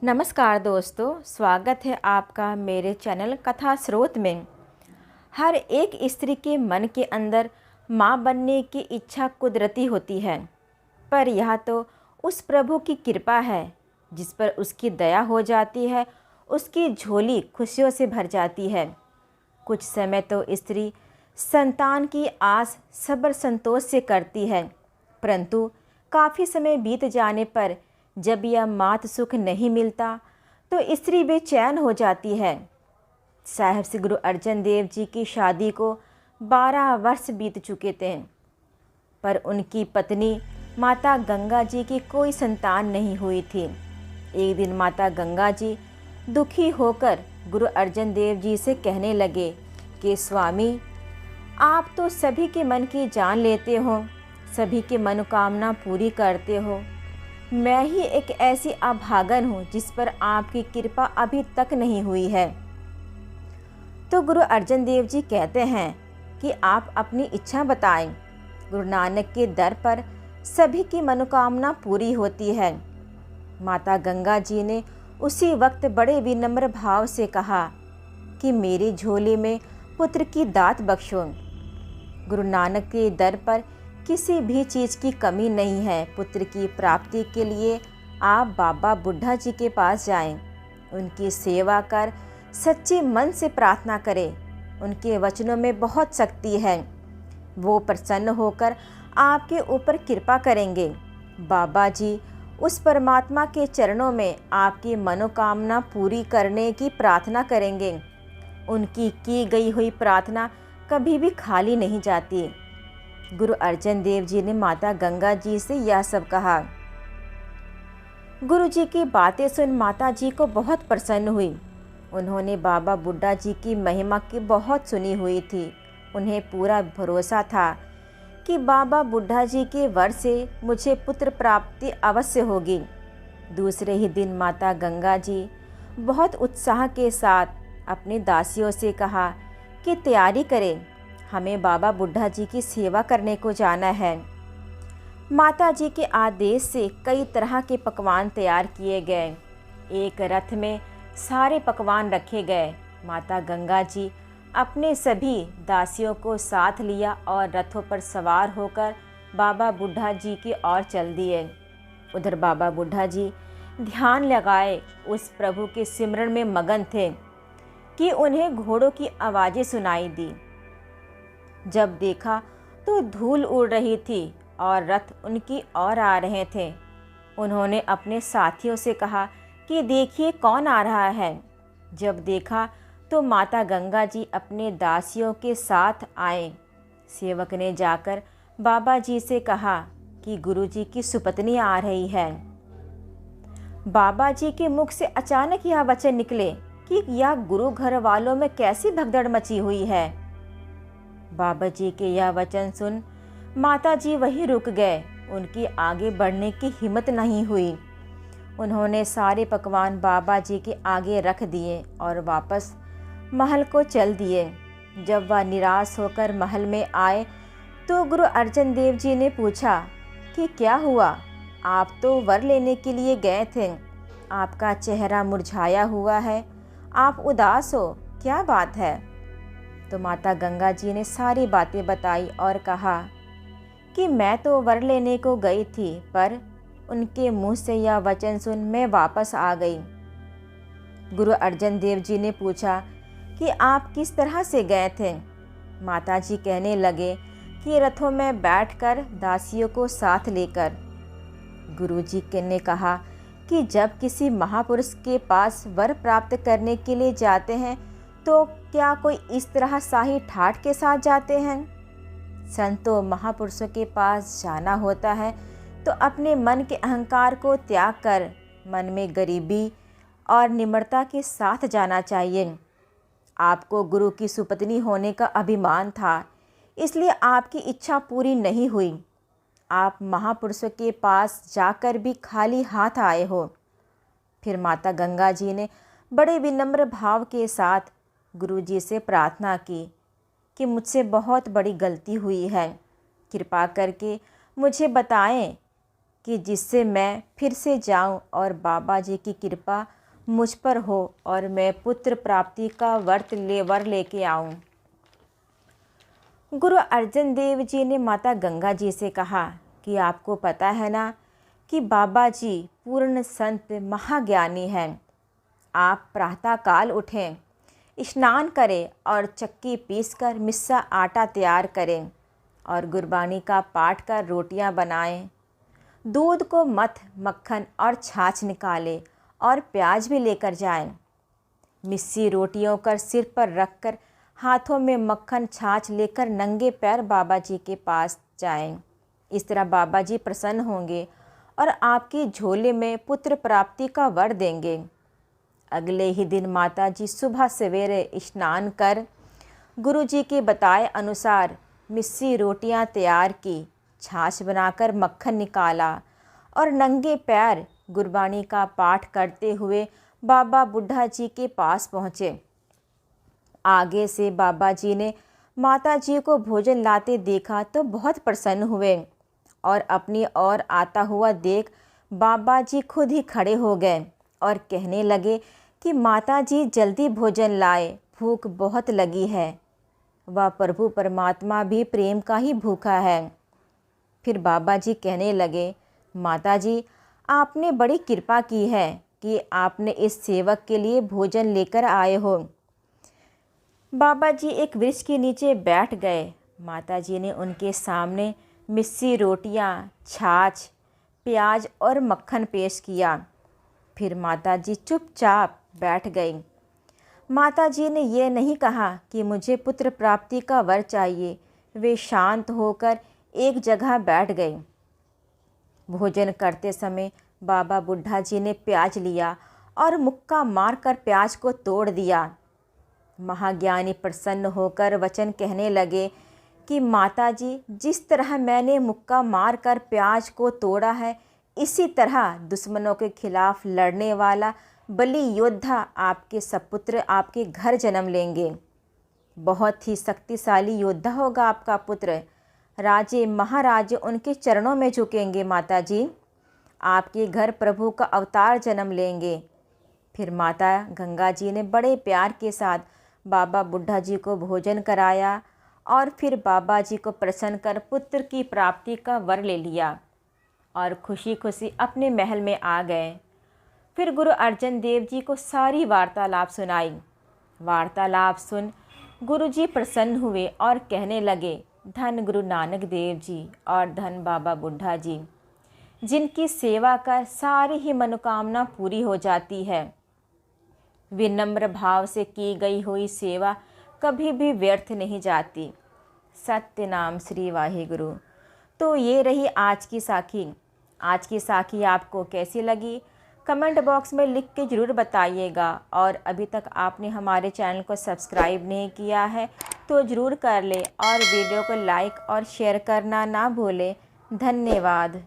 नमस्कार दोस्तों, स्वागत है आपका मेरे चैनल कथा स्रोत में। हर एक स्त्री के मन के अंदर माँ बनने की इच्छा कुदरती होती है, पर यह तो उस प्रभु की कृपा है जिस पर उसकी दया हो जाती है, उसकी झोली खुशियों से भर जाती है। कुछ समय तो स्त्री संतान की आस सब्र संतोष से करती है, परंतु काफ़ी समय बीत जाने पर जब यह मात सुख नहीं मिलता तो स्त्री बेचैन हो जाती है। साहिब श्री गुरु अर्जन देव जी की शादी को 12 वर्ष बीत चुके थे, पर उनकी पत्नी माता गंगा जी की कोई संतान नहीं हुई थी। एक दिन माता गंगा जी दुखी होकर गुरु अर्जन देव जी से कहने लगे कि स्वामी, आप तो सभी के मन की जान लेते हो, सभी की मनोकामना पूरी करते हो। मैं ही एक ऐसी अभागन हूँ जिस पर आपकी कृपा अभी तक नहीं हुई है। तो गुरु अर्जन देव जी कहते हैं कि आप अपनी इच्छा बताएं। गुरु नानक के दर पर सभी की मनोकामना पूरी होती है। माता गंगा जी ने उसी वक्त बड़े विनम्र भाव से कहा कि मेरी झोली में पुत्र की दात बख्शो। गुरु नानक के दर पर किसी भी चीज़ की कमी नहीं है। पुत्र की प्राप्ति के लिए आप बाबा बुढ़ा जी के पास जाएं, उनकी सेवा कर सच्चे मन से प्रार्थना करें। उनके वचनों में बहुत शक्ति है, वो प्रसन्न होकर आपके ऊपर कृपा करेंगे। बाबा जी उस परमात्मा के चरणों में आपकी मनोकामना पूरी करने की प्रार्थना करेंगे। उनकी की गई हुई प्रार्थना कभी भी खाली नहीं जाती। गुरु अर्जन देव जी ने माता गंगा जी से यह सब कहा। गुरु जी की बातें सुन माता जी को बहुत प्रसन्न हुई। उन्होंने बाबा बुड्ढा जी की महिमा की बहुत सुनी हुई थी। उन्हें पूरा भरोसा था कि बाबा बुड्ढा जी के वर से मुझे पुत्र प्राप्ति अवश्य होगी। दूसरे ही दिन माता गंगा जी बहुत उत्साह के साथ अपनी दासियों से कहा कि तैयारी करें, हमें बाबा बुड्ढा जी की सेवा करने को जाना है। माता जी के आदेश से कई तरह के पकवान तैयार किए गए। एक रथ में सारे पकवान रखे गए। माता गंगा जी अपने सभी दासियों को साथ लिया और रथों पर सवार होकर बाबा बुड्ढा जी की ओर चल दिए। उधर बाबा बुड्ढा जी ध्यान लगाए उस प्रभु के सिमरन में मगन थे कि उन्हें घोड़ों की आवाज़ें सुनाई दी। जब देखा तो धूल उड़ रही थी और रथ उनकी ओर आ रहे थे। उन्होंने अपने साथियों से कहा कि देखिए कौन आ रहा है। जब देखा तो माता गंगा जी अपने दासियों के साथ आए। सेवक ने जाकर बाबा जी से कहा कि गुरु जी की सुपत्नी आ रही है। बाबा जी के मुख से अचानक यह वचन निकले कि यह गुरु घर वालों में कैसी भगदड़ मची हुई है। बाबा जी के यह वचन सुन माता जी वहीं रुक गए। उनकी आगे बढ़ने की हिम्मत नहीं हुई। उन्होंने सारे पकवान बाबा जी के आगे रख दिए और वापस महल को चल दिए। जब वह निराश होकर महल में आए तो गुरु अर्जन देव जी ने पूछा कि क्या हुआ, आप तो वर लेने के लिए गए थे, आपका चेहरा मुरझाया हुआ है, आप उदास हो, क्या बात है। तो माता गंगा जी ने सारी बातें बताई और कहा कि मैं तो वर लेने को गई थी, पर उनके मुंह से यह वचन सुन मैं वापस आ गई। गुरु अर्जन देव जी ने पूछा कि आप किस तरह से गए थे। माता जी कहने लगे कि रथों में बैठकर दासियों को साथ लेकर। गुरु जी ने कहा कि जब किसी महापुरुष के पास वर प्राप्त करने के लिए जाते हैं तो क्या कोई इस तरह शाही ठाठ के साथ जाते हैं। संतों महापुरुषों के पास जाना होता है तो अपने मन के अहंकार को त्याग कर मन में गरीबी और निम्रता के साथ जाना चाहिए। आपको गुरु की सुपत्नी होने का अभिमान था, इसलिए आपकी इच्छा पूरी नहीं हुई। आप महापुरुषों के पास जाकर भी खाली हाथ आए हो। फिर माता गंगा जी ने बड़े विनम्र भाव के साथ गुरु जी से प्रार्थना की कि मुझसे बहुत बड़ी गलती हुई है, कृपा करके मुझे बताएं कि जिससे मैं फिर से जाऊं और बाबा जी की कृपा मुझ पर हो और मैं पुत्र प्राप्ति का वर लेके आऊं। गुरु अर्जन देव जी ने माता गंगा जी से कहा कि आपको पता है ना कि बाबा जी पूर्ण संत महाज्ञानी हैं। आप प्रातःकाल उठें, स्नान करें और चक्की पीसकर मिस्सा आटा तैयार करें और गुरबानी का पाठ कर रोटियां बनाएं। दूध को मथ मक्खन और छाछ निकालें और प्याज भी लेकर जाएं। मिस्सी रोटियों कर सिर पर रखकर हाथों में मक्खन छाछ लेकर नंगे पैर बाबा जी के पास जाएं। इस तरह बाबा जी प्रसन्न होंगे और आपकी झोले में पुत्र प्राप्ति का वर देंगे। अगले ही दिन माता जी सुबह सवेरे स्नान कर गुरु जी के बताए अनुसार मिस्सी रोटियां तैयार की, छाछ बनाकर मक्खन निकाला और नंगे पैर गुरबानी का पाठ करते हुए बाबा बुड्ढा जी के पास पहुँचे। आगे से बाबा जी ने माता जी को भोजन लाते देखा तो बहुत प्रसन्न हुए और अपनी ओर आता हुआ देख बाबा जी खुद ही खड़े हो गए और कहने लगे कि माता जी जल्दी भोजन लाए, भूख बहुत लगी है। वह प्रभु परमात्मा भी प्रेम का ही भूखा है। फिर बाबा जी कहने लगे, माता जी आपने बड़ी कृपा की है कि आपने इस सेवक के लिए भोजन लेकर आए हो। बाबा जी एक वृक्ष के नीचे बैठ गए। माता जी ने उनके सामने मिस्सी रोटियां, छाछ, प्याज और मक्खन पेश किया। फिर माता जी चुपचाप बैठ गई। माता जी ने यह नहीं कहा कि मुझे पुत्र प्राप्ति का वर चाहिए। वे शांत होकर एक जगह बैठ गई। भोजन करते समय बाबा बुड्ढा जी ने प्याज लिया और मुक्का मारकर प्याज को तोड़ दिया। महाज्ञानी प्रसन्न होकर वचन कहने लगे कि माता जी जिस तरह मैंने मुक्का मारकर प्याज को तोड़ा है, इसी तरह दुश्मनों के खिलाफ लड़ने वाला बलि योद्धा आपके सपुत्र आपके घर जन्म लेंगे। बहुत ही शक्तिशाली योद्धा होगा आपका पुत्र। राजे महाराजे उनके चरणों में झुकेंगे। माता जी आपके घर प्रभु का अवतार जन्म लेंगे। फिर माता गंगा जी ने बड़े प्यार के साथ बाबा बुड्ढा जी को भोजन कराया और फिर बाबा जी को प्रसन्न कर पुत्र की प्राप्ति का वर ले लिया और खुशी खुशी अपने महल में आ गए। फिर गुरु अर्जन देव जी को सारी वार्तालाप सुनाई। वार्तालाप सुन गुरु जी प्रसन्न हुए और कहने लगे, धन गुरु नानक देव जी और धन बाबा बुड्ढा जी, जिनकी सेवा कर सारी ही मनोकामना पूरी हो जाती है। विनम्र भाव से की गई हुई सेवा कभी भी व्यर्थ नहीं जाती। सत्य नाम श्री वाहिगुरु। तो ये रही आज की साखी। आज की साखी आपको कैसी लगी कमेंट बॉक्स में लिख के ज़रूर बताइएगा। और अभी तक आपने हमारे चैनल को सब्सक्राइब नहीं किया है तो ज़रूर कर ले और वीडियो को लाइक और शेयर करना ना भूलें। धन्यवाद।